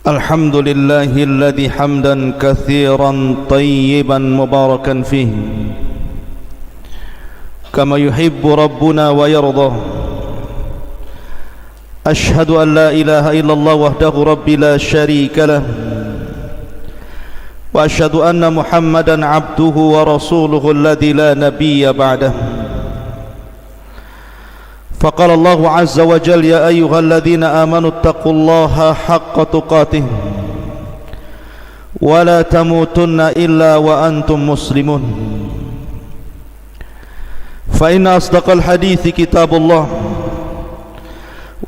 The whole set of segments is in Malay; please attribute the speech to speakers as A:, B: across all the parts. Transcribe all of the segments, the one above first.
A: الحمد لله الذي حمدا كثيرا طيبا مباركا فيه كما يحب ربنا ويرضى. أشهد أن لا إله إلا الله وحده رب لا شريك له، وأشهد أن محمدا عبده ورسوله الذي لا نبي بعده. فقال الله عز وجل: يا أيها الذين آمنوا اتقوا الله حق تقاته ولا تموتن إلا وأنتم مسلمون. فإن أصدق الحديث كتاب الله،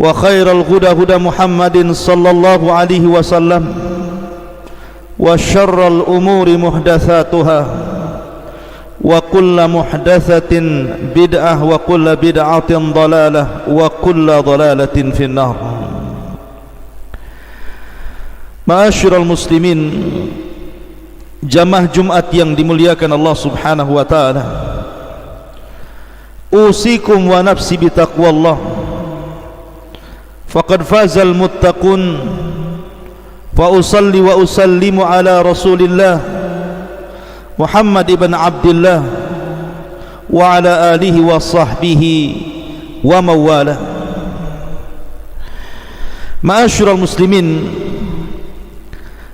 A: وخير الهدى هدى محمد صلى الله عليه وسلم، وشر الأمور محدثاتها، وكل محدثة بدعة، وكل بدعة ضلالة، وكل ضلالة في النار. Ma'asyiral muslimin, jamaah Jumat yang dimuliakan Allah Subhanahu wa taala, usikum wa nafsi bitaqwallah, faqad fazal muttaqun. Wa usalli wa usallimu ala Rasulillah Muhammad ibn Abdullah wa ala alihi wa sahbihi wa mawala. Ma'asyiral muslimin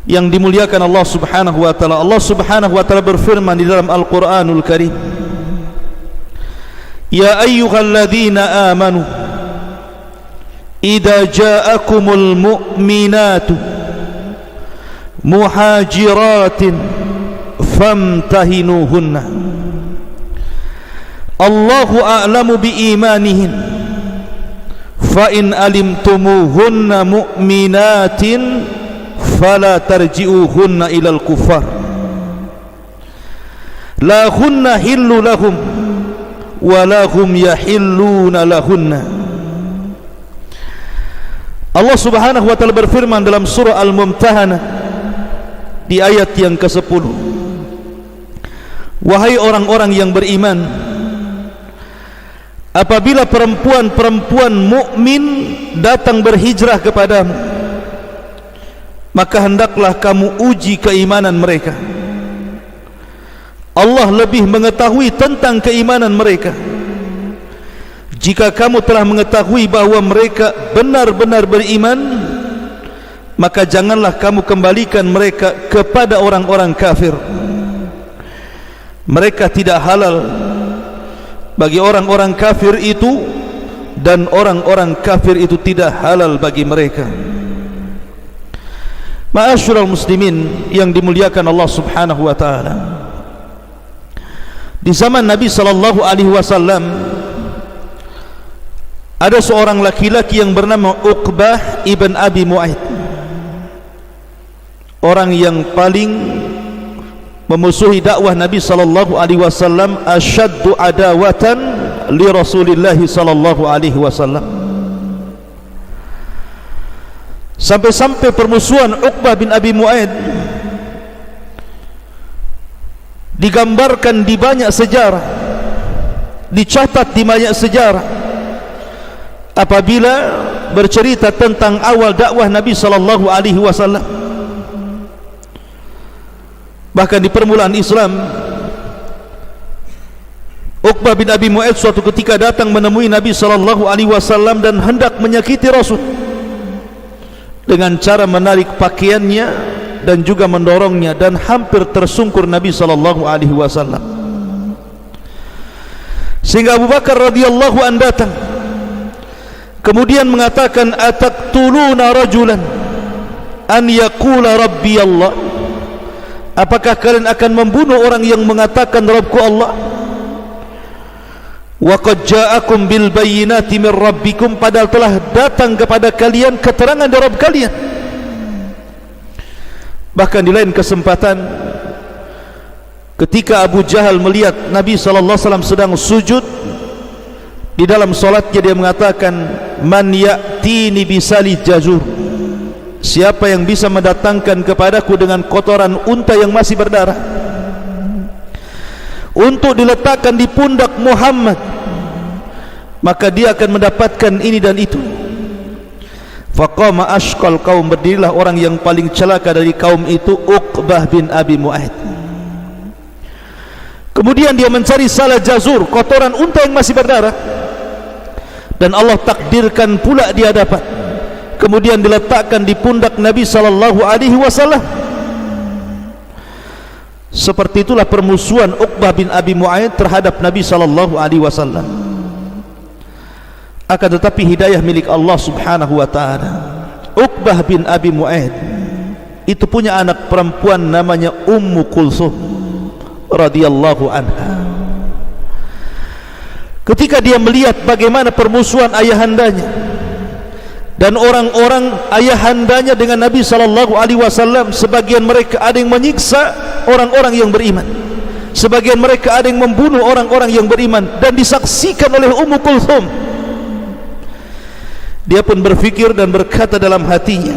A: yang dimuliakan Allah Subhanahu wa taala, Allah Subhanahu wa taala berfirman di dalam Al-Qur'anul Karim: Ya ayyuhalladzina amanu idza ja'akumul mu'minatu muhajiratin famtahinuhunna Allahu a'lamu biimanihin fa in alimtumuhunna mu'minatin fala tarji'uhunna ilal kufar la hunna hillu lahum wa lahum yahilluna lahunna. Allah Subhanahu wa taala berfirman dalam surah Al-Mumtahanah di ayat yang ke-10, wahai orang-orang yang beriman, apabila perempuan-perempuan mukmin datang berhijrah kepadamu, maka hendaklah kamu uji keimanan mereka. Allah lebih mengetahui tentang keimanan mereka. Jika kamu telah mengetahui bahwa mereka benar-benar beriman, maka janganlah kamu kembalikan mereka kepada orang-orang kafir. Mereka tidak halal bagi orang-orang kafir itu, dan orang-orang kafir itu tidak halal bagi mereka. Ma'asyiral muslimin yang dimuliakan Allah Subhanahu wa taala, di zaman Nabi sallallahu alaihi wasallam ada seorang laki-laki yang bernama Uqbah ibn Abi Mu'aid, orang yang paling memusuhi dakwah Nabi sallallahu alaihi wasallam, asyaddu adawatan li Rasulillah sallallahu alaihi wasallam. Sampai-sampai permusuhan Uqbah bin Abi Mu'aid digambarkan di banyak sejarah, dicatat di banyak sejarah apabila bercerita tentang awal dakwah Nabi sallallahu alaihi wasallam. Bahkan di permulaan Islam, Uqbah bin Abi Mu'aid suatu ketika datang menemui Nabi sallallahu alaihi wasallam dan hendak menyakiti Rasul dengan cara menarik pakaiannya dan juga mendorongnya, dan hampir tersungkur Nabi sallallahu alaihi wasallam. Sehingga Abu Bakar radhiyallahu an datang kemudian mengatakan, ataqtuluna rajulan an yaqula rabbi Allah, apakah kalian akan membunuh orang yang mengatakan Rabbku Allah? Wa qad ja'akum bil bayyinati min rabbikum, padahal telah datang kepada kalian keterangan dari Rabb kalian. Bahkan di lain kesempatan, ketika Abu Jahal melihat Nabi sallallahu alaihi wasallam sedang sujud di dalam salatnya, dia mengatakan, man ya'tini bisali jazur, siapa yang bisa mendatangkan kepadaku dengan kotoran unta yang masih berdarah untuk diletakkan di pundak Muhammad, maka dia akan mendapatkan ini dan itu. Faqama ashqal kaum, berdirilah orang yang paling celaka dari kaum itu, Uqbah bin Abi Mu'aid. Kemudian dia mencari salah jazur, kotoran unta yang masih berdarah, dan Allah takdirkan pula dia dapat. Kemudian diletakkan di pundak Nabi sallallahu alaihi wasallam. Seperti itulah permusuhan Uqbah bin Abi Mu'aid terhadap Nabi sallallahu alaihi wasallam. Akan tetapi hidayah milik Allah subhanahu wa ta'ala. Uqbah bin Abi Mu'aid itu punya anak perempuan namanya Ummu Kulthum radhiyallahu anha. Ketika dia melihat bagaimana permusuhan ayahandanya dan orang-orang ayahandanya dengan Nabi sallallahu alaihi wasallam, sebagian mereka ada yang menyiksa orang-orang yang beriman, sebagian mereka ada yang membunuh orang-orang yang beriman, dan disaksikan oleh Ummu Kulthum. Dia pun berfikir dan berkata dalam hatinya,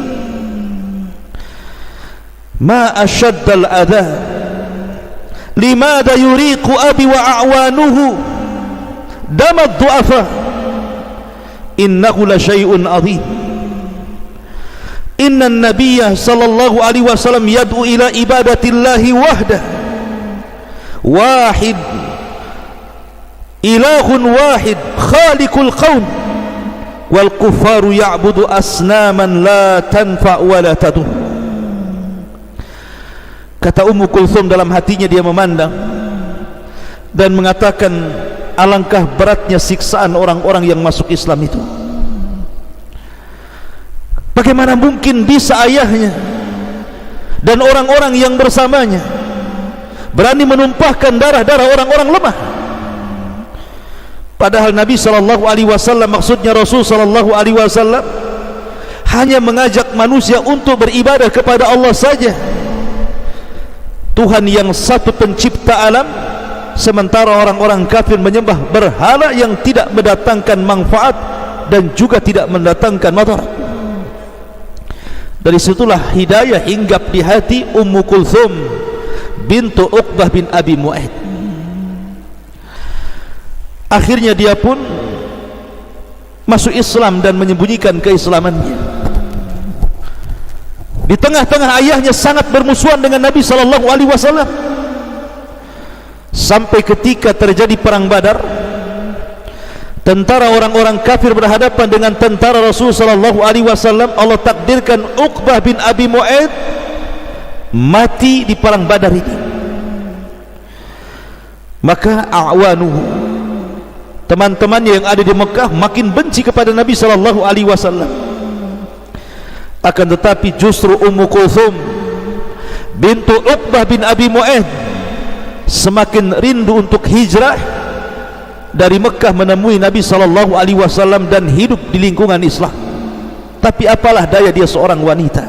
A: ma ashaddal adha, limada yuriqu abi wa a'wanuhu damad du'afa, innahu la syai'un azim. Inna an-nabiyya sallallahu alaihi wasallam yad'u ila ibadatillahi wahdah, wahid, ilahun wahid, khaliqul qaum, wal kuffaru ya'budu asnaman la tanfa' wa la tadur. Kata Ummu Kulthum, dalam hatinya dia memandang dan mengatakan, alangkah beratnya siksaan orang-orang yang masuk Islam itu. Bagaimana mungkin bisa ayahnya dan orang-orang yang bersamanya berani menumpahkan darah-darah orang-orang lemah? Padahal Nabi sallallahu alaihi wasallam, maksudnya Rasul sallallahu alaihi wasallam, hanya mengajak manusia untuk beribadah kepada Allah saja, Tuhan yang satu pencipta alam, sementara orang-orang kafir menyembah berhala yang tidak mendatangkan manfaat dan juga tidak mendatangkan madarat. Dari situlah hidayah hinggap di hati Ummu Kulthum bintu Uqbah bin Abi Mu'aid. Akhirnya dia pun masuk Islam dan menyembunyikan keislamannya. Di tengah-tengah ayahnya sangat bermusuhan dengan Nabi sallallahu alaihi wasallam, sampai ketika terjadi perang Badar, tentara orang-orang kafir berhadapan dengan tentara Rasul sallallahu alaihi wasallam. Allah takdirkan Uqbah bin Abi Mu'aid mati di perang Badar ini. Maka a'wanuhu, teman-temannya yang ada di Mekah, makin benci kepada Nabi sallallahu alaihi wasallam. Akan tetapi justru Ummu Kulthum bintu Uqbah bin Abi Mu'aid semakin rindu untuk hijrah dari Mekah menemui Nabi sallallahu alaihi wasallam dan hidup di lingkungan Islam. Tapi apalah daya, dia seorang wanita.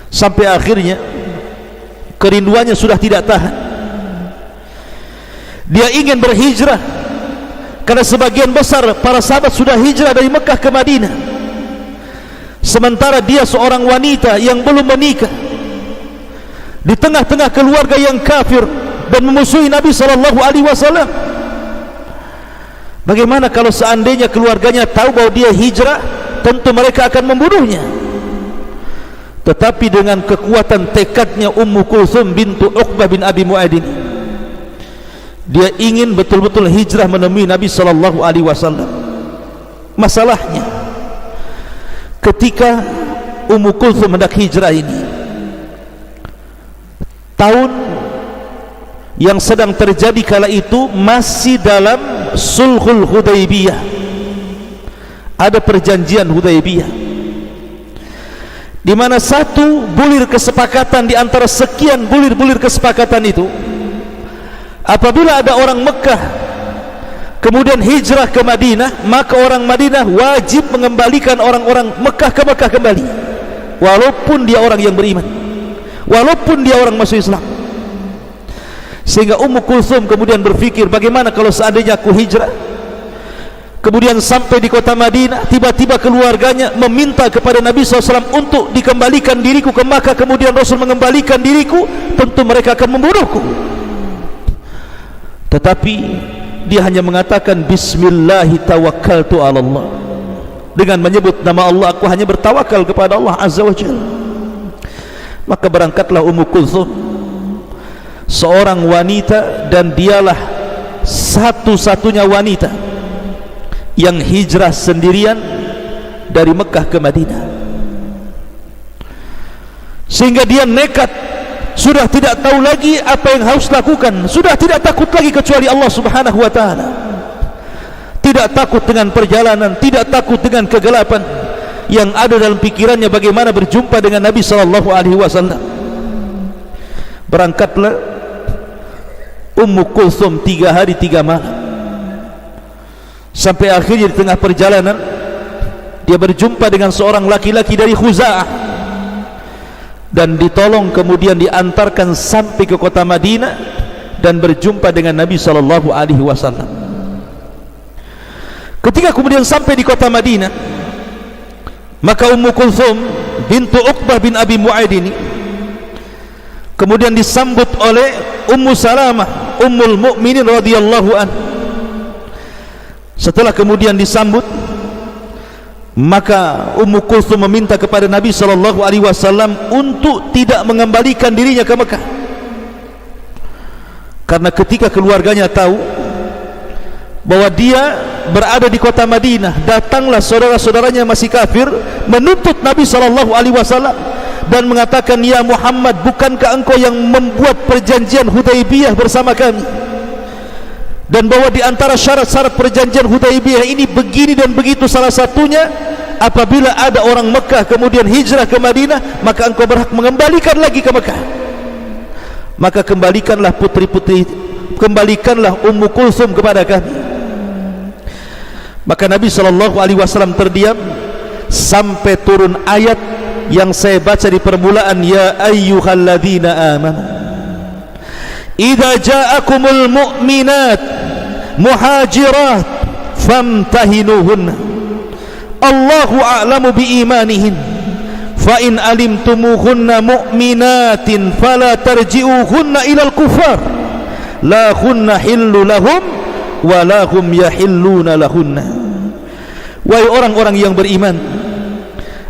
A: Sampai akhirnya kerinduannya sudah tidak tahan. Dia ingin berhijrah karena sebagian besar para sahabat sudah hijrah dari Mekah ke Madinah, sementara dia seorang wanita yang belum menikah di tengah-tengah keluarga yang kafir dan memusuhi Nabi sallallahu alaihi wasallam. Bagaimana kalau seandainya keluarganya tahu bahwa dia hijrah? Tentu mereka akan membunuhnya. Tetapi dengan kekuatan tekadnya Ummu Kulthum bintu Uqbah bin Abi Mu'aid ini, dia ingin betul-betul hijrah menemui Nabi sallallahu alaihi wasallam. Masalahnya, ketika Ummu Kulthum hendak hijrah ini, tahun yang sedang terjadi kala itu masih dalam Sulhul Hudaybiyah. Ada perjanjian Hudaybiyah, di mana satu bulir kesepakatan di antara sekian bulir-bulir kesepakatan itu, apabila ada orang Mekah kemudian hijrah ke Madinah, maka orang Madinah wajib mengembalikan orang-orang Mekah ke Mekah kembali, walaupun dia orang yang beriman, walaupun dia orang masuk Islam. Sehingga Ummu Kulthum kemudian berfikir, bagaimana kalau seandainya aku hijrah, kemudian sampai di kota Madinah, tiba-tiba keluarganya meminta kepada Nabi SAW untuk dikembalikan diriku ke Makkah, kemudian Rasul mengembalikan diriku, tentu mereka akan membunuhku. Tetapi dia hanya mengatakan, Bismillahi tawakkaltu ala Allah, dengan menyebut nama Allah, aku hanya bertawakal kepada Allah Azza wa Jalla. Maka berangkatlah Ummu Kulthum, seorang wanita, dan dialah satu-satunya wanita yang hijrah sendirian dari Mekah ke Madinah, sehingga dia nekat, sudah tidak tahu lagi apa yang harus lakukan, sudah tidak takut lagi kecuali Allah Subhanahu wa ta'ala, tidak takut dengan perjalanan, tidak takut dengan kegelapan. Yang ada dalam pikirannya bagaimana berjumpa dengan Nabi sallallahu alaihi wasallam. Berangkatlah Ummu Kulthum 3 hari 3 malam, sampai akhirnya di tengah perjalanan dia berjumpa dengan seorang laki-laki dari Khuza'ah, dan ditolong kemudian diantarkan sampai ke kota Madinah dan berjumpa dengan Nabi sallallahu alaihi wasallam. Ketika kemudian sampai di kota Madinah, maka Ummu Kulthum bintu Uqbah bin Abi Mu'aid ini kemudian disambut oleh Ummu Salamah Ummul Mukminin radhiyallahu an. Setelah kemudian disambut, maka Ummu Kulthum meminta kepada Nabi sallallahu alaihi wasallam untuk tidak mengembalikan dirinya ke Mekah, karena ketika keluarganya tahu bahwa dia berada di kota Madinah, datanglah saudara-saudaranya masih kafir menuntut Nabi sallallahu alaihi wasallam dan mengatakan, ya Muhammad, bukankah engkau yang membuat perjanjian Hudaybiyah bersama kami, dan bahwa di antara syarat-syarat perjanjian Hudaybiyah ini begini dan begitu, salah satunya apabila ada orang Mekah kemudian hijrah ke Madinah, maka engkau berhak mengembalikan lagi ke Mekah. Maka kembalikanlah putri-putri, kembalikanlah Ummu Kulthum kepada kami. Maka Nabi sallallahu alaihi wasallam terdiam sampai turun ayat yang saya baca di permulaan, ya ayyuhalladzina amanu idza ja'akumul mu'minat muhajirat famtahinuhunna Allahu a'lamu biimanihin fa in alimtumuhunna mu'minatin fala tarji'uhunna ilal kufar la hunna hillu lahum wa lahum yahilluna lahunna. Wahai orang-orang yang beriman,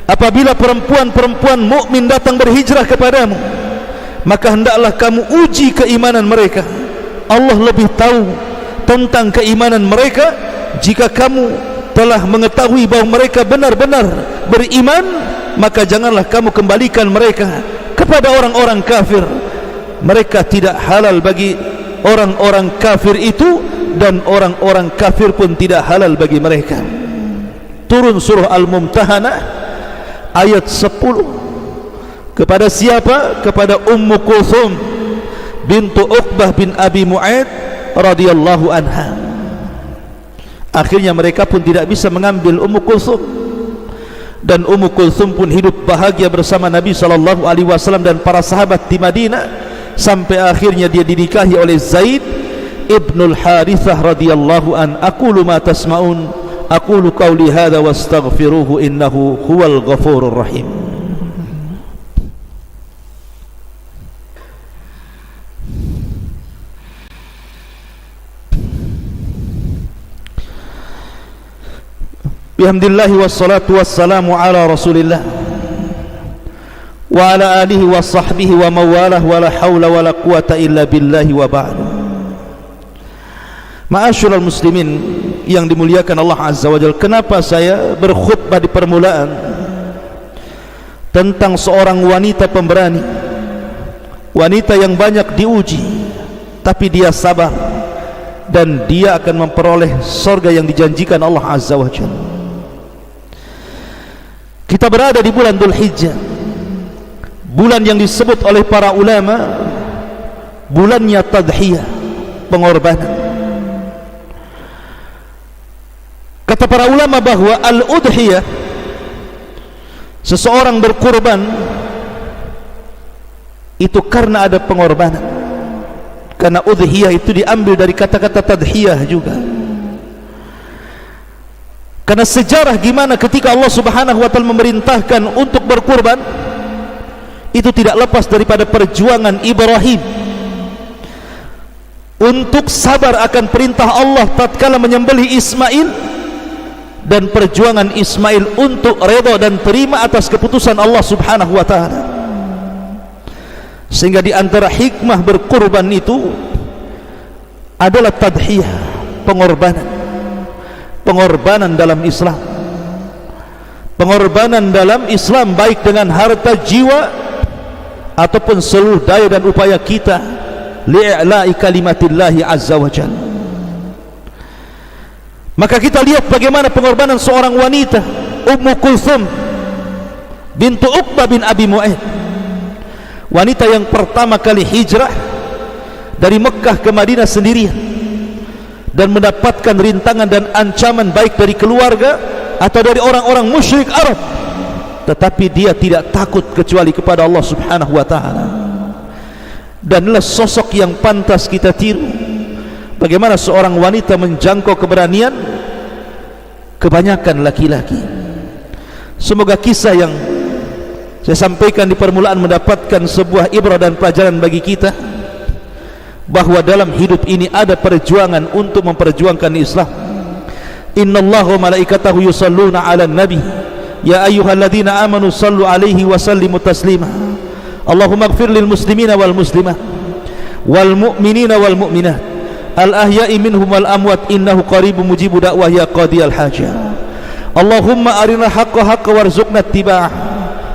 A: apabila perempuan-perempuan mukmin datang berhijrah kepadamu, maka hendaklah kamu uji keimanan mereka. Allah lebih tahu tentang keimanan mereka. Jika kamu telah mengetahui bahwa mereka benar-benar beriman, maka janganlah kamu kembalikan mereka kepada orang-orang kafir. Mereka tidak halal bagi orang-orang kafir itu, dan orang-orang kafir pun tidak halal bagi mereka. Turun surah Al-Mumtahanah ayat 10. Kepada siapa? Kepada Ummu Kulthum bintu Uqbah bin Abi Mu'aid radhiyallahu anha. Akhirnya mereka pun tidak bisa mengambil Ummu Kulthum, dan Ummu Kulthum pun hidup bahagia bersama Nabi sallallahu alaihi wasallam dan para sahabat di Madinah, sampai akhirnya dia dinikahi oleh Zaid ibnul Harithah radhiyallahu an. Aqulu ma tasma'un, aqulu qawli hadha wastaghfiruhu innahu huwal ghafurur rahim. Bihamdillahi wassalatu wassalamu ala rasulillah wa ala alihi wa sahbihi wa mawalah wa la hawla wa la quwata illa billahi wa ba'du. Ma'asyiral muslimin yang dimuliakan Allah Azza wa Jalla, kenapa saya berkhutbah di permulaan tentang seorang wanita pemberani, wanita yang banyak diuji tapi dia sabar dan dia akan memperoleh surga yang dijanjikan Allah Azza wa Jalla. Kita berada di bulan Dzulhijjah, bulan yang disebut oleh para ulama bulannya tadhiyah, pengorbanan. Kata para ulama bahwa al-udhiyah, seseorang berkurban itu karena ada pengorbanan. Karena udhiyah itu diambil dari kata-kata tadhiyah juga. Karena sejarah gimana ketika Allah Subhanahu wa taala memerintahkan untuk berkurban, itu tidak lepas daripada perjuangan Ibrahim untuk sabar akan perintah Allah tatkala menyembelih Ismail. dan perjuangan Ismail untuk redha dan terima atas keputusan Allah Subhanahu wa taala. Sehingga di antara hikmah berkorban itu adalah tadhiyah, pengorbanan dalam Islam. Pengorbanan dalam Islam baik dengan harta jiwa ataupun seluruh daya dan upaya kita li'i'la'i kalimatillahi azza wa jalla. Maka kita lihat bagaimana pengorbanan seorang wanita, Ummu Kulthum bintu Uqbah bin Abi Mu'aid, wanita yang pertama kali hijrah dari Mekah ke Madinah sendirian dan mendapatkan rintangan dan ancaman baik dari keluarga atau dari orang-orang musyrik Arab, tetapi dia tidak takut kecuali kepada Allah Subhanahu wa taala. Dan inilah sosok yang pantas kita tiru, bagaimana seorang wanita menjangkau keberanian kebanyakan laki-laki. Semoga kisah yang saya sampaikan di permulaan mendapatkan sebuah ibrah dan pelajaran bagi kita, bahwa dalam hidup ini ada perjuangan untuk memperjuangkan Islam. Innallaha wa malaikatahu yusalluna 'alan nabi ya ayyuhalladzina amanu sallu 'alaihi wa sallimu taslima. Allahumma ighfir lil muslimina wal muslimat wal mu'minina wal mu'minat al ahya'i minhum wal amwat innahu qaribun mujibu da'wah ya qadiyal hajah. Allahumma arina haqqa haqqa warzuqna ittiba'ah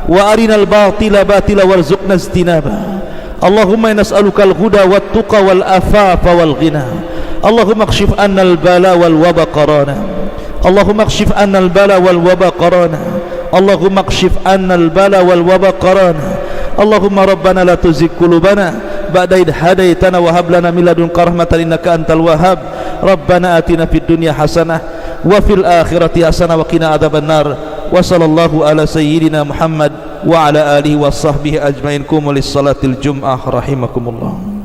A: wa arinal batila batila warzuqna ijtinabah. Allahumma nas'aluka al-huda wat tuqa wal afafa wal ghina. Allahumma kshif anna al-bala wal waba qarana. Allahumma kshif anna al-bala wal waba qarana. Allahumma kshif anna al-bala wal waba qarana. Allahumma rabbana la tuzigh qulubana ba'da idh hadaytana wa hab lana min ladunka rahmatan innaka antal wahhab. Rabbana atina fid dunya hasanah wa fil akhirati hasanah wa qina adzabannar. Wa sallallahu ala sayyidina Muhammad wa ala alihi wa sahbihi ajmain. Qumu lis salatil jum'ah rahimakumullah.